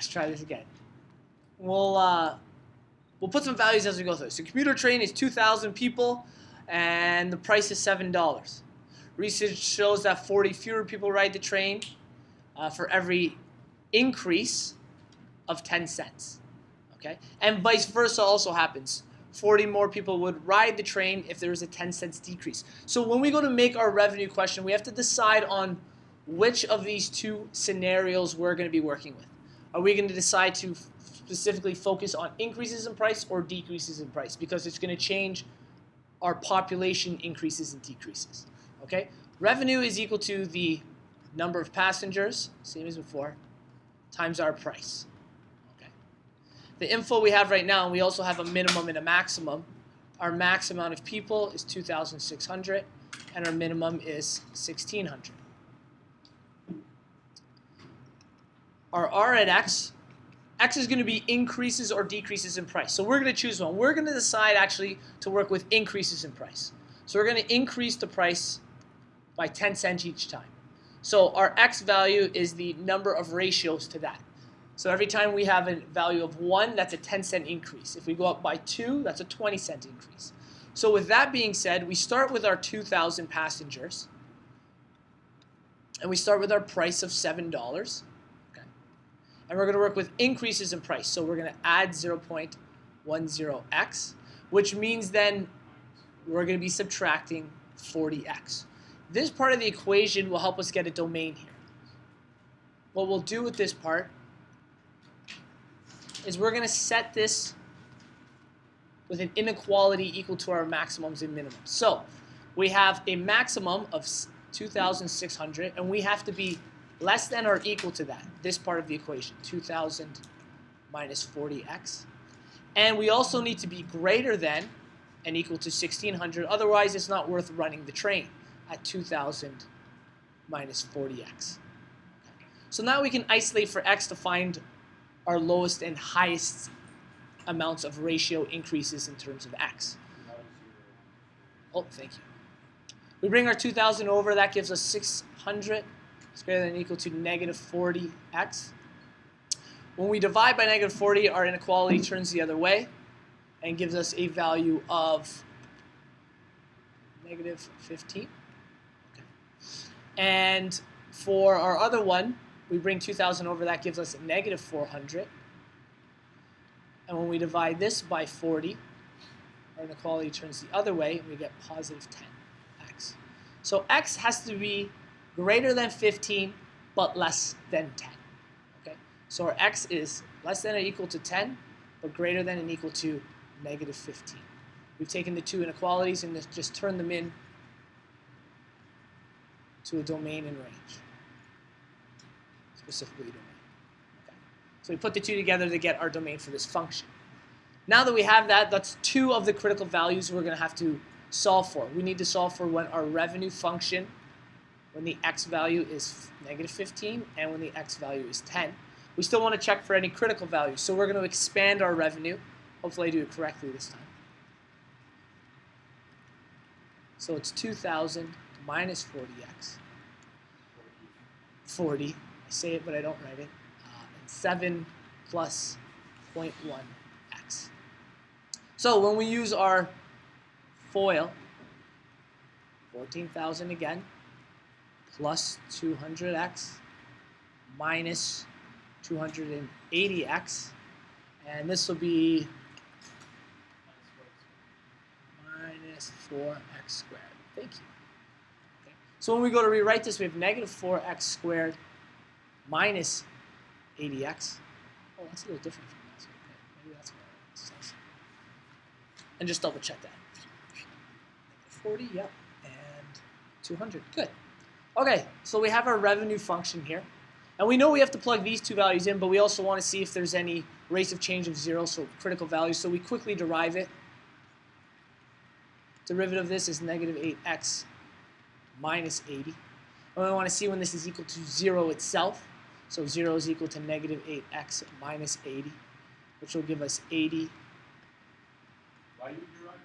Let's try this again. We'll put some values as we go through. So commuter train is 2,000 people, and the price is $7. Research shows that 40 fewer people ride the train for every increase of 10 cents. Okay, and vice versa also happens. 40 more people would ride the train if there was a 10 cents decrease. So when we go to make our revenue question, we have to decide on which of these two scenarios we're going to be working with. Are we going to decide to specifically focus on increases in price or decreases in price? Because it's going to change our population increases and decreases. Okay, revenue is equal to the number of passengers, same as before, times our price. The info we have right now, and we also have a minimum and a maximum. Our max amount of people is 2,600, and our minimum is 1,600. Our R at X is going to be increases or decreases in price. So we're going to choose one. We're going to decide actually to work with increases in price. So we're going to increase the price by 10 cents each time. So our X value is the number of ratios to that. So every time we have a value of 1, that's a 10-cent increase. If we go up by 2, that's a 20-cent increase. So with that being said, we start with our 2,000 passengers. And we start with our price of $7. Okay. And we're going to work with increases in price. So we're going to add 0.10x, which means then we're going to be subtracting 40x. This part of the equation will help us get a domain here. What we'll do with this part is we're going to set this with an inequality equal to our maximums and minimums. So we have a maximum of 2,600, and we have to be less than or equal to that, this part of the equation, 2,000 minus 40x. And we also need to be greater than and equal to 1,600. Otherwise, it's not worth running the train at 2,000 minus 40x. So now we can isolate for x to find our lowest and highest amounts of ratio increases in terms of x. Oh, thank you. We bring our 2,000 over. That gives us 600. It's greater than or equal to negative 40x. When we divide by negative 40, our inequality turns the other way and gives us a value of negative 15. Okay. And for our other one, we bring 2,000 over, that gives us a negative 400. And when we divide this by 40, our inequality turns the other way, and we get positive 10x. So x has to be greater than 15, but less than 10. Okay? So our x is less than or equal to 10, but greater than and equal to negative 15. We've taken the two inequalities and just turned them in to a domain and range. Specifically domain. Okay. So we put the two together to get our domain for this function. Now that we have that, that's two of the critical values we're going to have to solve for. We need to solve for when our revenue function, when the x value is negative 15 and when the x value is 10. We still want to check for any critical values, so we're going to expand our revenue. Hopefully I do it correctly this time. So it's 2,000 minus 40x. 40. Say it, but I don't write it. And 7 plus 0.1x. So when we use our FOIL, 14,000 again, plus 200x, minus 280x, and this will be minus 4x squared. Thank you. Okay. So when we go to rewrite this, we have negative 4x squared minus 80x. Oh, that's a little different from that. So, okay, maybe that's what it says. And just double check that. 40, yep, and 200. Good. Okay, so we have our revenue function here. And we know we have to plug these two values in, but we also want to see if there's any rates of change of 0, so critical values. So we quickly derive it. Derivative of this is negative 8x minus 80. And we want to see when this is equal to 0 itself. So 0 is equal to negative 8x minus 80, which will give us 80. Why do you derive it?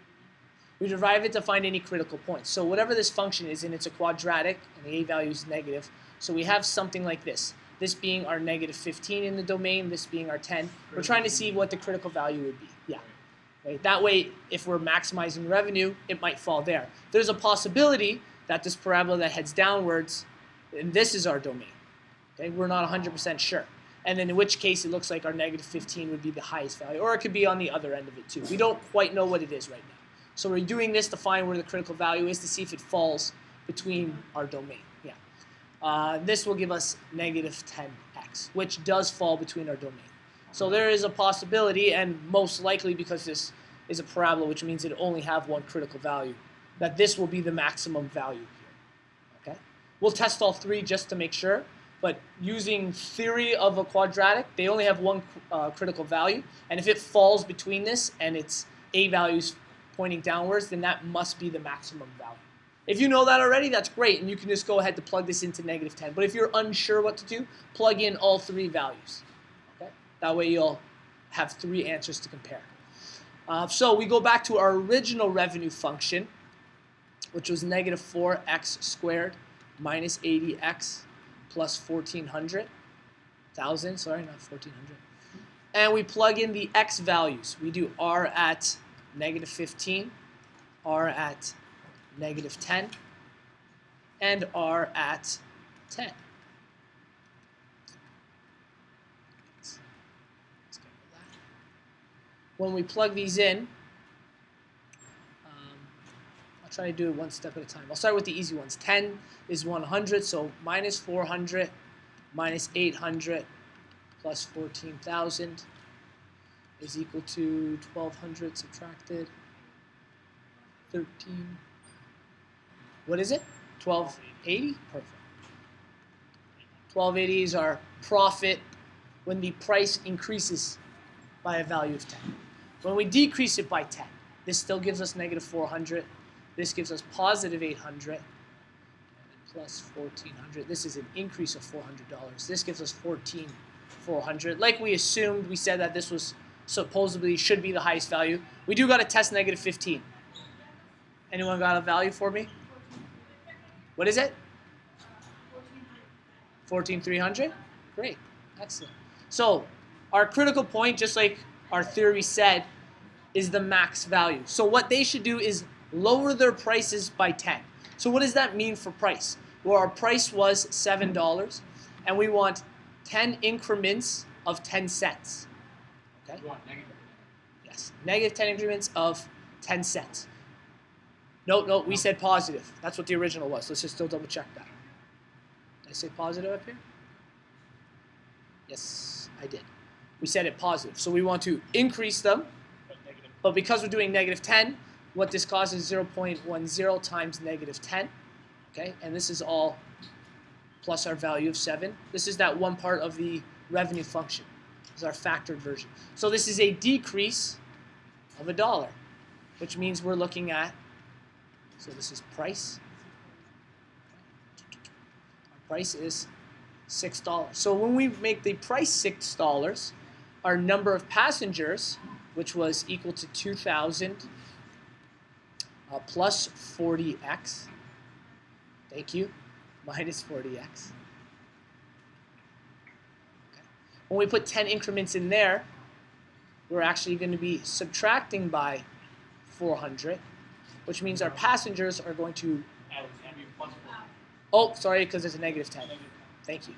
We derive it to find any critical points. So whatever this function is, and it's a quadratic, and the a value is negative, so we have something like this. this being our negative 15 in the domain, this being our 10. We're trying to see what the critical value would be. Yeah. Right? That way, if we're maximizing revenue, it might fall there. There's a possibility that this parabola that heads downwards, and this is our domain. Okay? We're not 100% sure. And then in which case, it looks like our negative 15 would be the highest value. Or it could be on the other end of it, too. We don't quite know what it is right now. So we're doing this to find where the critical value is to see if it falls between our domain. Yeah. This will give us negative 10x, which does fall between our domain. So there is a possibility, and most likely because this is a parabola, which means it only have one critical value, that this will be the maximum value here. Okay? We'll test all three just to make sure, but using theory of a quadratic, they only have one critical value, and if it falls between this and its a values pointing downwards, then that must be the maximum value. If you know that already, that's great, and you can just go ahead to plug this into negative 10. But if you're unsure what to do, plug in all three values. Okay? That way you'll have three answers to compare. So we go back to our original revenue function, which was negative 4x squared minus 80x plus 1,400. 1,000, sorry, not 1,400. And we plug in the x values. We do r at negative 15, r at negative 10, and r at 10. When we plug these in, I'll try to do it one step at a time. I'll start with the easy ones. 10 is 100, so minus 400 minus 800 plus 14,000 is equal to 1,200 subtracted 13. What is it? 1,280? Perfect. 1,280 is our profit when the price increases by a value of 10. When we decrease it by 10, this still gives us negative 400. This gives us positive 800 and plus 1,400. This is an increase of $400. This gives us 14,400. Like we assumed, we said that this was supposedly should be the highest value. We do got to test negative 15. Anyone got a value for me? What is it? 14,300? Great. Excellent. So our critical point, just like our theory said, is the max value. So what they should do is lower their prices by 10. So what does that mean for price? Well, our price was $7, and we want 10 increments of 10 cents. Okay? You want negative? Yes, negative 10 increments of 10 cents. No, we said positive. That's what the original was. Let's just still double check that. Did I say positive up here? Yes, I did. We said it positive. So we want to increase them, but because we're doing negative 10, what this causes is 0.10 times negative 10. Okay, and this is all plus our value of 7. This is that one part of the revenue function. This is our factored version. So this is a decrease of $1, which means we're looking at, so this is price. Our price is $6. So when we make the price $6, our number of passengers, which was equal to 2,000 plus 40x, thank you, minus 40x. Okay. When we put 10 increments in there, we're actually going to be subtracting by 400, which means our passengers are going to, oh, sorry, because there's a negative 10. Thank you.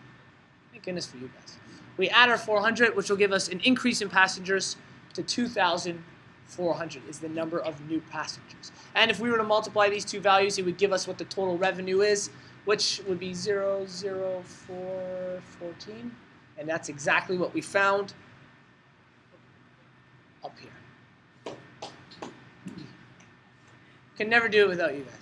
Thank goodness for you guys. We add our 400, which will give us an increase in passengers to 2,400 is the number of new passengers. And if we were to multiply these two values, it would give us what the total revenue is, which would be 00414. And that's exactly what we found up here. Can never do it without you guys.